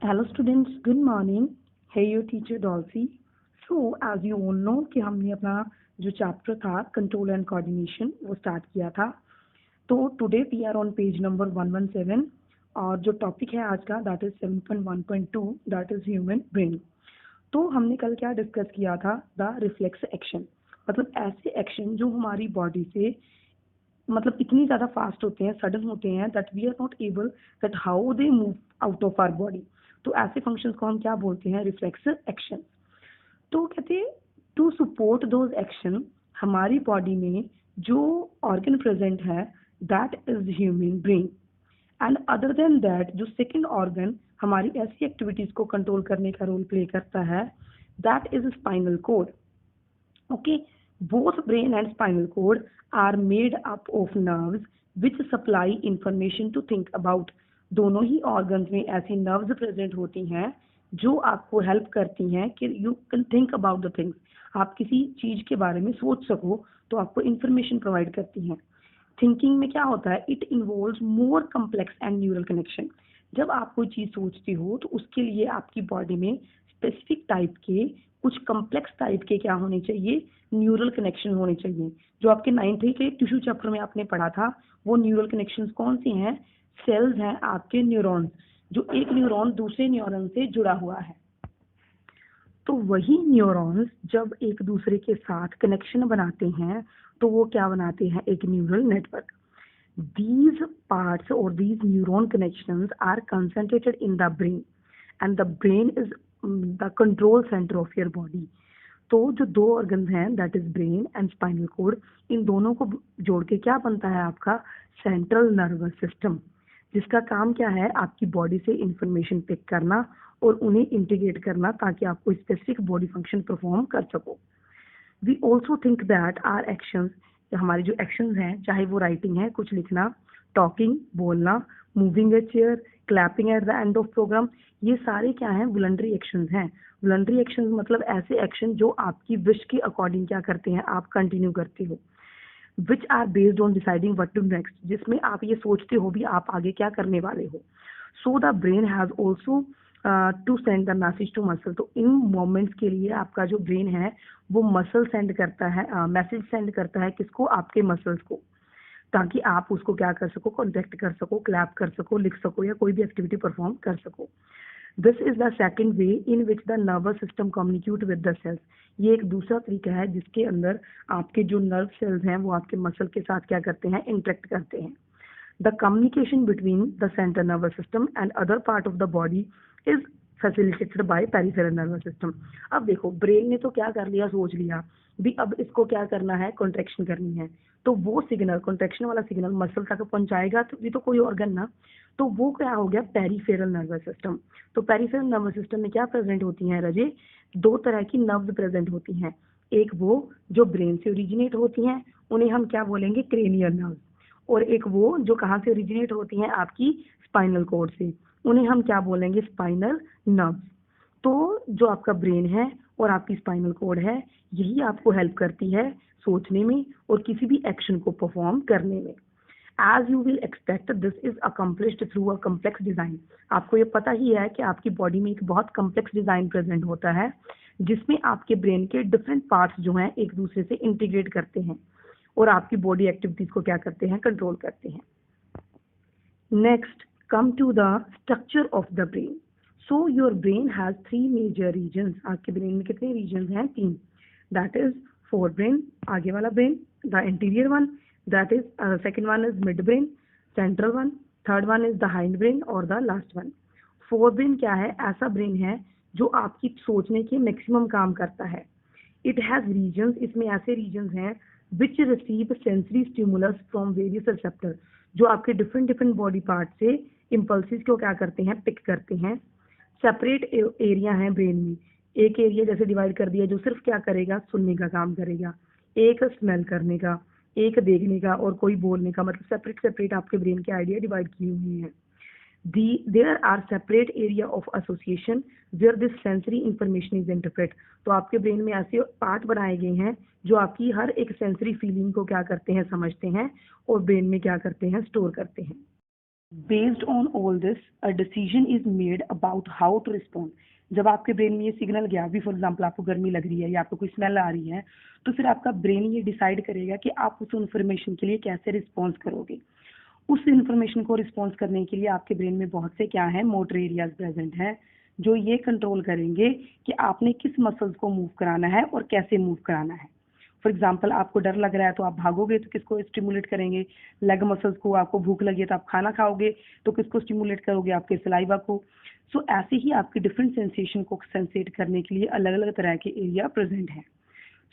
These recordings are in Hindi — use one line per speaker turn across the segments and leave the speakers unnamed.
Hello students, good morning. Hey your teacher Dolcy. So as you all know कि हमने अपना जो चैप्टर था कंट्रोल एंड कोऑर्डिनेशन वो स्टार्ट किया था. तो today we are on page number 117 और जो टॉपिक है आज का that is 7.1.2 that is human brain. तो हमने कल क्या डिस्कस किया था, द रिफ्लेक्स एक्शन. मतलब ऐसे एक्शन जो हमारी बॉडी से मतलब इतनी ज़्यादा फास्ट होते हैं, सडन होते हैं that we are not able that how they move out of our body. तो ऐसे फंक्शंस को हम क्या बोलते हैं, रिफ्लेक्स एक्शन. तो कहते हैं टू सपोर्ट दोज एक्शन हमारी बॉडी में जो ऑर्गन प्रेजेंट है that is human brain. And other than that जो सेकेंड ऑर्गन हमारी ऐसी एक्टिविटीज को कंट्रोल करने का रोल प्ले करता है that is spinal cord. Okay, both brain and spinal cord are made up of nerves which supply information to think about. दोनों ही organs में ऐसी nerves present होती हैं जो आपको help करती हैं कि you can think about the things. आप किसी चीज के बारे में सोच सको तो आपको information provide करती हैं. थिंकिंग में क्या होता है, it involves more complex and neural connection. जब आप कोई चीज सोचते हो तो उसके लिए आपकी बॉडी में स्पेसिफिक टाइप के कुछ कम्प्लेक्स टाइप के क्या होने चाहिए, न्यूरल कनेक्शन होने चाहिए. जो आपके 9th के टिश्यू चैप्टर में आपने पढ़ा था वो न्यूरल कनेक्शन कौन से हैं, सेल्स हैं आपके न्यूरॉन्स, जो एक न्यूरॉन दूसरे न्यूरॉन से जुड़ा हुआ है. तो वही न्यूरॉन्स जब एक दूसरे के साथ कनेक्शन बनाते हैं तो वो क्या बनाते हैं, एक neural network. These parts or these neuron connections are concentrated in the brain and the brain is the control center of your body. तो जो दो ऑर्गन्स हैं that is brain and spinal cord, इन दोनों को जोड़ के क्या बनता है आपका सेंट्रल नर्वस सिस्टम, जिसका काम क्या है आपकी बॉडी से इंफॉर्मेशन पिक करना और उन्हें इंटीग्रेट करना ताकि आप कोई स्पेसिफिक बॉडी फंक्शन परफॉर्म कर सको. We also think that are actions, हमारे जो एक्शंस हैं चाहे वो राइटिंग है, कुछ लिखना, टॉकिंग बोलना, moving a chair, clapping at the end of programme, ये सारे क्या हैं, वॉलंटरी एक्शंस हैं. वॉलंटरी एक्शंस मतलब ऐसे एक्शन जो आपकी विश के अकॉर्डिंग क्या करते हैं, आप कंटिन्यू करते हो. Which are based on deciding what to next, जिसमें आप ये सोचते हो भी आप आगे क्या करने वाले हो. So the brain has also to send the message to muscle. तो इन मोमेंट्स के लिए आपका जो ब्रेन है वो मसल सेंड करता है, मैसेज सेंड करता है किसको, आपके मसल्स को, ताकि आप उसको क्या कर सको, कॉन्टेक्ट कर सको, क्लैप कर सको, लिख सको या कोई भी एक्टिविटी परफॉर्म कर सको. This is the second way in which the nervous system communicate with the cells. ये एक दूसरा तरीका है जिसके अंदर आपके जो नर्व सेल्स हैं वो आपके मसल के साथ क्या करते हैं, इंटरेक्ट करते हैं. The communication between the central nervous system and other part of the body is facilitated by peripheral nervous system. अब देखो ब्रेन ने तो क्या कर लिया, सोच लिया भी अब इसको क्या करना है, कॉन्ट्रैक्शन करनी है. तो वो सिग्नल, कॉन्ट्रैक्शन वाला सिग्नल मसल तक पहुंचाएगा तो ये तो कोई ऑर्गन ना, तो वो क्या हो गया, पेरिफेरल नर्वस सिस्टम. तो पेरिफेरल नर्वस सिस्टम में क्या प्रेजेंट होती हैं रजे, दो तरह की नर्व्स प्रेजेंट होती हैं. एक वो जो ब्रेन से ओरिजिनेट होती हैं उन्हें हम क्या बोलेंगे, क्रेनियल नर्व्स. और एक वो जो कहाँ से ओरिजिनेट होती हैं, आपकी स्पाइनल कोड से, उन्हें हम क्या बोलेंगे, स्पाइनल नर्व्स. तो जो आपका ब्रेन है और आपकी स्पाइनल कोड है यही आपको हेल्प करती है सोचने में और किसी भी एक्शन को परफॉर्म करने में. As you will expect this is accomplished through a complex design. आपको ये पता ही है कि आपकी बॉडी में एक बहुत कम्प्लेक्स डिजाइन प्रेजेंट होता है जिसमें आपके ब्रेन के डिफरेंट पार्ट्स जो हैं एक दूसरे से इंटीग्रेट करते हैं और आपकी बॉडी एक्टिविटीज को क्या करते हैं, कंट्रोल करते हैं. Next come to the structure of the brain. So your brain has 3 major regions. आपके ब्रेन में कितने रीजन्स हैं, 3. दैट इज फोर ब्रेन, आगे वाला brain, the interior one, that is second one is mid brain, central one, third one is the hind brain और the last one. Fore brain क्या है, ऐसा ब्रेन है जो आपकी सोचने के मैक्सिमम काम करता है. इट हैज रीजन्स, इसमें ऐसे रीजन्स हैं which receive sensory stimulus from various receptor, जो आपके डिफरेंट डिफरेंट बॉडी पार्ट से इम्पल्सिस को क्या करते हैं, पिक करते हैं. सेपरेट एरिया है ब्रेन में, एक एरिया जैसे डिवाइड कर दिया जो सिर्फ क्या करेगा, सुनने का काम करेगा, एक स्मेल करने का, एक देखने का और कोई बोलने का. मतलब सेपरेट सेपरेट आपके ब्रेन के आइडिया डिवाइड किए हुए हैं. There are separate area of association where this sensory information is interpret. तो आपके ब्रेन में ऐसे पार्ट बनाए गए हैं जो आपकी हर एक सेंसरी फीलिंग को क्या करते हैं, समझते हैं और ब्रेन में क्या करते हैं, स्टोर करते हैं. Based on all this a decision is made about how to respond. जब आपके ब्रेन में ये सिग्नल गया, अभी फॉर एग्जाम्पल आपको गर्मी लग रही है या आपको कोई स्मेल आ रही है, तो फिर आपका ब्रेन ये डिसाइड करेगा कि आप उस इन्फॉर्मेशन के लिए कैसे रिस्पॉन्स करोगे। उस इन्फॉर्मेशन को रिस्पॉन्स करने के लिए आपके ब्रेन में बहुत से क्या है, मोटर एरियाज प्रेजेंट हैं, जो ये कंट्रोल करेंगे कि आपने किस मसल्स को मूव कराना है और कैसे मूव कराना है। फॉर एग्जाम्पल आपको डर लग रहा है तो आप भागोगे, तो किसको स्टिमुलेट करेंगे, लेग मसल्स को। आपको भूख लगी है तो आप खाना खाओगे, तो किसको स्टिमुलेट करोगे, आपके सलाइवा को। सो ऐसे ही आपके डिफरेंट सेंसेशन को सेंसेट करने के लिए अलग अलग तरह के एरिया प्रेजेंट हैं।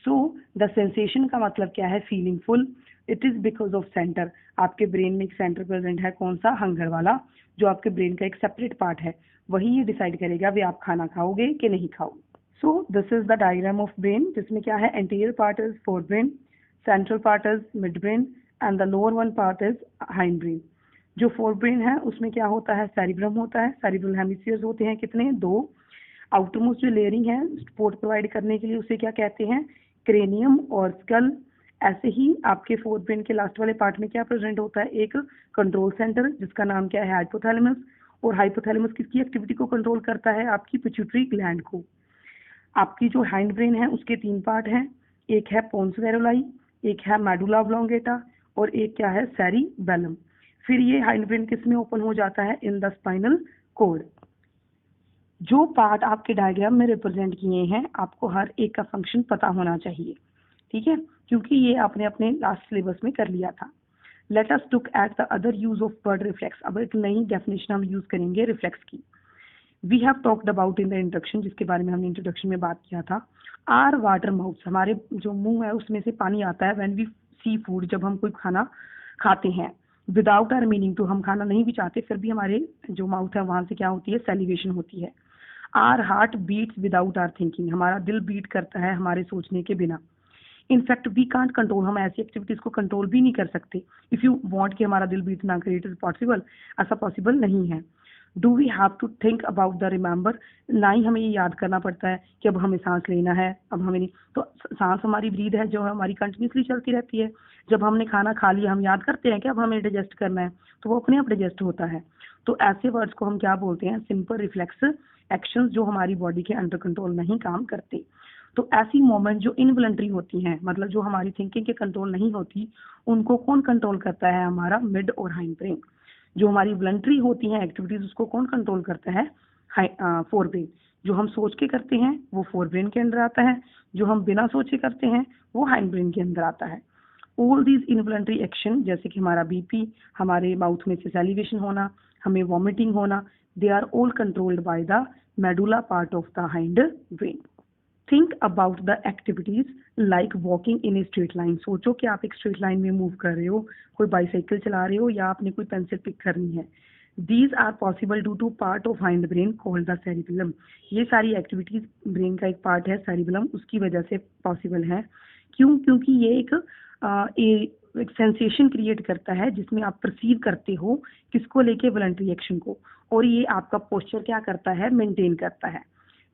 सो द सेंसेशन का मतलब क्या है, feeling full. It is because of centre. आपके ब्रेन में एक सेंटर प्रेजेंट है, कौन सा, हंगर वाला, जो आपके ब्रेन का एक सेपरेट पार्ट है। वही ये डिसाइड करेगा भी आप खाना खाओगे कि नहीं खाओगे। So this is the diagram of brain, जिसमें क्या है, anterior part is fore brain, central part is mid brain and the lower one part is hind brain. जो फोर ब्रेन है उसमें क्या होता है, सेरिब्रम होता है। सेरिब्रल हेमिस्फीयर्स होते हैं कितने, दो। आउटरमोस्ट जो लेयरिंग है सपोर्ट प्रोवाइड करने के लिए, उसे क्या कहते हैं, क्रेनियम और स्कल। ऐसे ही आपके फोर्थ ब्रेन के लास्ट वाले पार्ट में क्या प्रेजेंट होता है, एक कंट्रोल सेंटर जिसका नाम क्या है, हाइपोथैलेमस। और हाइपोथैलेमस किसकी एक्टिविटी को कंट्रोल करता है, आपकी पिट्यूटरी ग्लैंड को। आपकी जो हाइंड ब्रेन है उसके तीन पार्ट हैं, एक है पोन्स वेरुलाई, एक है मेडुला ऑब्लोंगेटा और एक क्या है, सेरिबेलम। फिर ये हाइंड ब्रेन किस में ओपन हो जाता है, इन द स्पाइनल कोड। जो पार्ट आपके डायग्राम में रिप्रेजेंट किए हैं, आपको हर एक का फंक्शन पता होना चाहिए, ठीक है, क्योंकि ये आपने अपने लास्ट सिलेबस में कर लिया था। Let us look at the other use of word reflex. अब एक नई डेफिनेशन हम यूज करेंगे रिफ्लेक्स की। We have talked about in the introduction, जिसके बारे में हमने इंट्रोडक्शन में बात किया था। आर वाटर माउथ, हमारे जो मुंह है उसमें से पानी आता है व्हेन वी सी फूड, जब हम कोई खाना खाते हैं। विदाउट आर मीनिंग, तो हम खाना नहीं भी चाहते फिर भी हमारे जो माउथ है वहां से क्या होती है, सेलिवेशन होती है। Our heart beats without our thinking, हमारा दिल बीट करता है हमारे सोचने के बिना। इनफैक्ट वी कांट कंट्रोल, हम ऐसी एक्टिविटीज को कंट्रोल भी नहीं कर सकते। इफ यू वांट कि हमारा दिल बीट ना करे, इट इज पॉसिबल, ऐसा पॉसिबल नहीं है। Do we have to think about the remember, ना ही हमें ये याद करना पड़ता है कि अब हमें सांस लेना है, अब हमें नहीं। तो सांस हमारी ब्रीद है जो हमारी कंटिन्यूसली चलती रहती है। जब हमने खाना खा लिया हम याद करते हैं कि अब हमें डाइजेस्ट करना है, तो वो अपने आप डाइजेस्ट होता है। तो ऐसे वर्ड्स को हम क्या बोलते हैं, सिंपल रिफ्लेक्स एक्शंस, जो हमारी बॉडी के अंडर कंट्रोल नहीं काम करते। तो ऐसी मोमेंट जो इनवॉलंटरी होती हैं, मतलब जो हमारी थिंकिंग के कंट्रोल नहीं होती, उनको कौन कंट्रोल करता है, हमारा मिड और हाइंड ब्रेन। जो हमारी वॉलंटरी होती हैं एक्टिविटीज, उसको कौन कंट्रोल करता है, फोर ब्रेन। जो हम सोच के करते हैं वो फोर ब्रेन के अंदर आता है, जो हम बिना सोचे करते हैं वो हाइंड ब्रेन के अंदर आता है। ऑल दीज इनवॉलंटरी एक्शन, जैसे कि हमारा बीपी, हमारे माउथ में से सैलिवेशन होना, हमें वॉमिटिंग होना, they are all controlled by the medulla part of the hind brain. Think about the activities like walking in a straight line. सोचो कि आप एक स्ट्रेट लाइन में मूव कर रहे हो, कोई बाइसाइकिल चला रहे हो या आपने कोई पेंसिल पिक करनी है। These are possible due to part of hind brain called the cerebellum. ये सारी एक्टिविटीज ब्रेन का एक पार्ट है सेरिबेलम, उसकी वजह से पॉसिबल है। क्यों, क्योंकि ये एक सेंसेशन क्रिएट करता है जिसमें आप परसीव करते हो किसको लेके, वॉलंटरी एक्शन को। और ये आपका पोस्चर क्या करता है, मेंटेन करता है।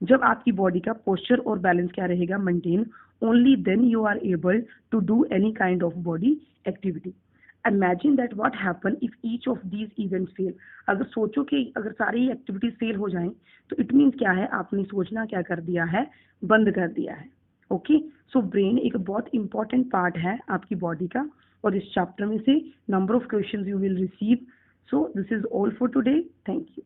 जब आपकी बॉडी का पोस्चर और बैलेंस क्या रहेगा, maintain, only then you are able to do any kind of body activity. Imagine that what happen if each of these events fail. अगर सोचो कि अगर सारी एक्टिविटीज फेल हो जाएं, तो इट मीन्स क्या है, आपने सोचना क्या कर दिया है, बंद कर दिया है। ओके, सो ब्रेन एक बहुत इंपॉर्टेंट पार्ट है आपकी बॉडी का, और इस चैप्टर में से number of questions you will receive. So this is all for today, thank you.